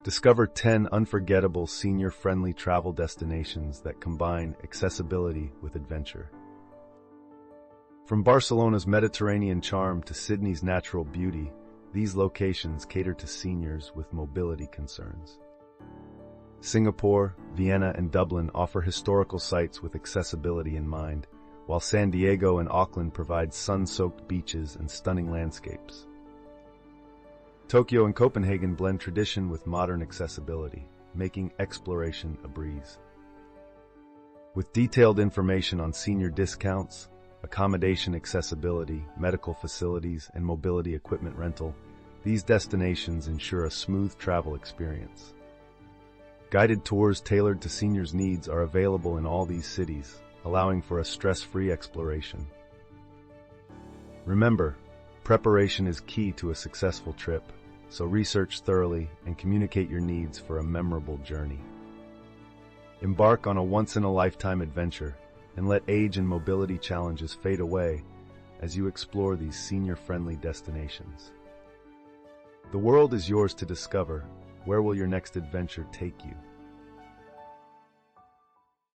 Discover 10 unforgettable senior-friendly travel destinations that combine accessibility with adventure. From Barcelona's Mediterranean charm to Sydney's natural beauty, these locations cater to seniors with mobility concerns. Singapore, Vienna, and Dublin offer historical sites with accessibility in mind, while San Diego and Auckland provide sun-soaked beaches and stunning landscapes. Tokyo and Copenhagen blend tradition with modern accessibility, making exploration a breeze. With detailed information on senior discounts, accommodation accessibility, medical facilities, and mobility equipment rental, these destinations ensure a smooth travel experience. Guided tours tailored to seniors' needs are available in all these cities, allowing for a stress-free exploration. Remember, preparation is key to a successful trip, so research thoroughly and communicate your needs for a memorable journey. Embark on a once-in-a-lifetime adventure and let age and mobility challenges fade away as you explore these senior-friendly destinations. The world is yours to discover. Where will your next adventure take you?